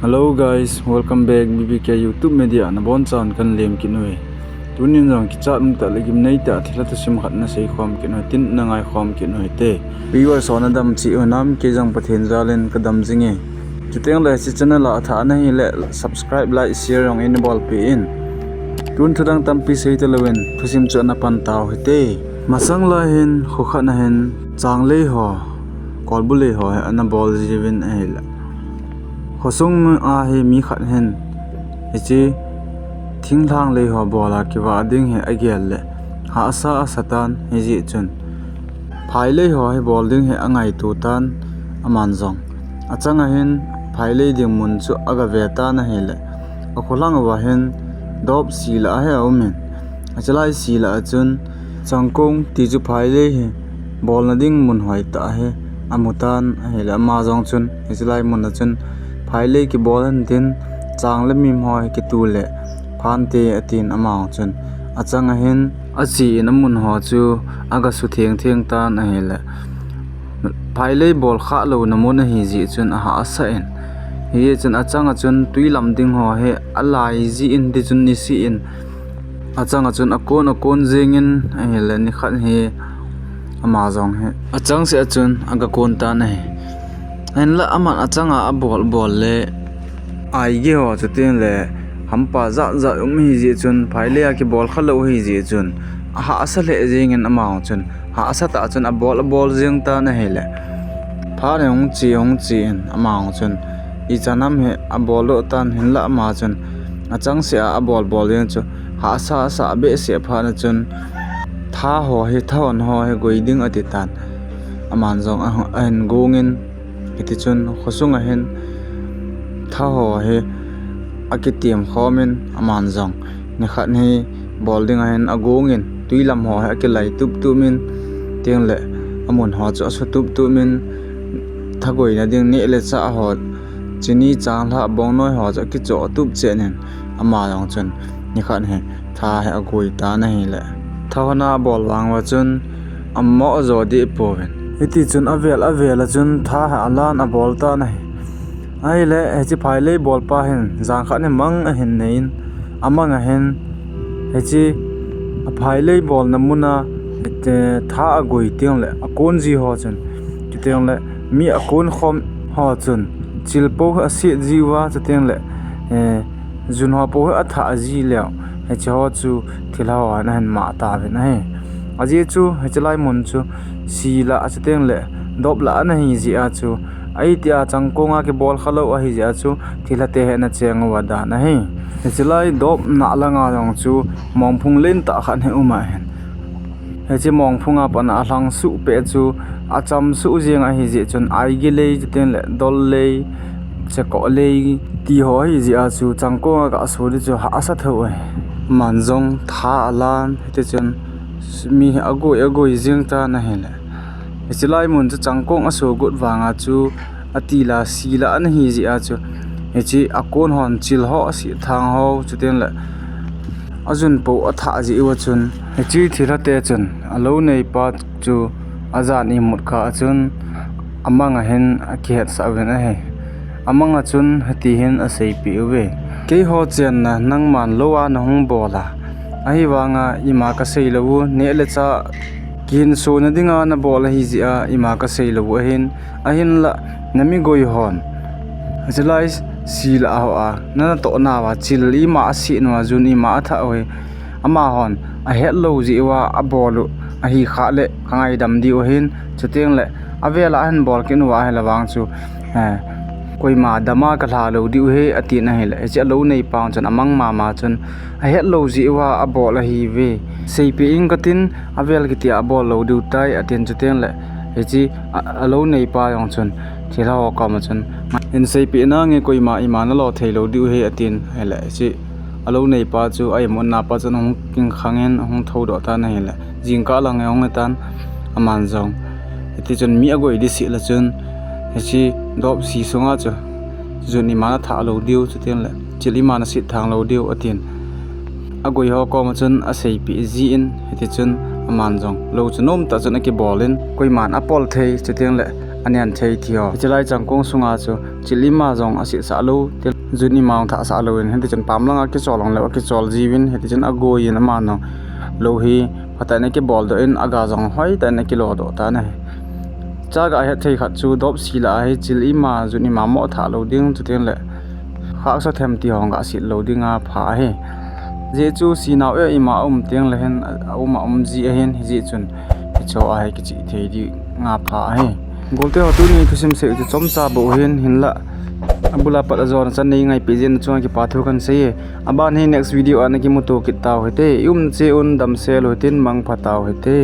Hello guys, welcome back BBK YouTube Media na bon chan kan lem kinoi. Tunin rang ki chat ta legim nei ta thila ta sim khat na sei khom kinoi tin na ngai khom kinoi te. Viewer sona dam chi onam ke jang pathen zalen kadam jinge. Chuteng la si channel la tha na hi le subscribe like share rong in ball pe in. Tun thudang tampi sei ta lewen thusim chana pan taw hite. Masang la hin khokha na hin chang le ho. Kolbule ho ana ball jivin ahila. Khosung a he mi khat hen echi thing thang le ho bola ki wa ding he agel le ha sa satan he ji chun phai le ho he bol ding he angai tu tan aman jong achanga hen phai le ding mun chu aga ve ta na he le akholang wa hen dop sila he omen achalai sila chun changkong ti chu phai le he bol na ding mun hoi ta he amutan he le ma jong chun achalai mun na chun phai le ki bol han tin chang le mim hoi ki tu le phan te atin amang chun achang a hin achi in amun ho chu aga su theng theng tan a hele phai le bol kha lo na mon hi ji chun a ha sa en hi chun achang a chun tui lam ding ho he alai ji in di chun ni si in achang a chun akon jeng in a hele ni khat he ama jong he achang se chun aga kon ta na he en la aman achanga a bol le ai ge ho chaten le hampa za hi ji chun phaile a ki bol khalo hi ji chun ha asa le jeng en amang chun ha asa ta chun a bol jeng ta na hele pha ne hong chi en amang chun I chanam he a bol lo tan hin la ma chun achang se a bol yen chu ha sa be se pha na chun tha ho he thon ho he goiding ati tan aman jong an gongin iti chun khosung a hen tha ho he akitiam khomen aman jong ni khat ni bolding a hen agongin tuilam ho he akilai tup min teng le amun ho chu su tup min thagoi na ding ni le cha ho chini chang la bong noi ho cha ki cho tup che nen ama jong chun ni khat he tha he agoi ta na hi le thawna bol wang wa chun ammo zo di poven iti chun avel chun tha ha alan a bol ta nai ai le he phai le bol pa hen jang kha ne mang a hen nein amang a hen he a phai le bol na muna te tha a goi tiang le a kon ji ho chun ti tiang le mi a kon khom ho chun chilpo a si jiwa chatiang le jun ho po a tha ji le he ho chu thilawa na han ma ta ve na he aji chu hechalai mun chu sila achateng le dopla na hi ji a chu ai tia changkonga ke bol khalo a hi ja chu thilate he na cheng wada na hi hechalai dop na langa rong chu mongphung len ta khan he uma hen hechi mongphunga pana hlang su pe chu acham su jeng a hi ji chun ai ge le ten le dol le cheko le ti ho hi ji a chu changkonga ka su ri chu ha asa tho manjong tha alan hete chun mi agoi jing ta na hele chilai mun chu changkong aso gut wanga chu atila sila an hi ji a chu hechi akon hon chil ho si thang ho chuten le ajun po atha ji wa chun hechi thira te chun alo nei pa chu azan I mut kha chun amanga hen akhet sa ven a he amanga chun hati hen a sei pi we ke ho chen na nang man lowa na hung bola ahi wanga ima ka seilawu ne le cha kin so na dinga na bol hi ji a ima ka seilawu ahin la nami goi hon ajlai sila ho a na to na wa chili ma si no jun I ma tha we ama hon a het lo ji wa a bolu a hi kha le kangai dam di o hin chuteng le avela han bol kin wa hela wang chu koi ma dama ka la lo di he ati na hele che lo nei paung chan amang ma chun a het lo ji wa a bol a hi ve sei pe ing katin avel ki ti a bol lo du tai atin chuteng le he chi a lo nei pa yong chun thila ho ka ma chun in sei pe na nge koi ma I ma na lo thei lo di he atin hele chi a lo nei pa chu ai mon na pa chun hong king khangen hong tho do ta na hele jing ka lang hong tan aman jong ati chun mi agoi di si la chun hechi dop si songa chu juni mana tha lo diu chuten le chili mana sit thang lo diu atin agoi ho ko ma chun a sei pi ji in heti chun aman jong lo chunom ta chun ki bolin koi man apol thei chuten le anian thei thio chelai changkong sunga chu chili ma jong asi sa lo juni maung tha sa loin heti chen pam langa ki cholong le ki chol jiwin heti chen ago yin ama no lo hi phata ne ki bol do in aga jong hoi ta ne ki lo do ta ne chaga he thei khat chu dop sila he chil i ma juni ma mo tha lo ding chu ten le khak sa them ti hong ga si lo dinga pha he je chu sinau e ima teng le hen ji a hen ji chun cho a he ki chi thei di nga pha he golte ho tu ni thusim se chu chom cha bo hen hin la abula pat azon chan nei ngai pijen chuang ki pathu kan sei aban he next video an ki muto ki taw hete che un dam sel hotin mang phatau hete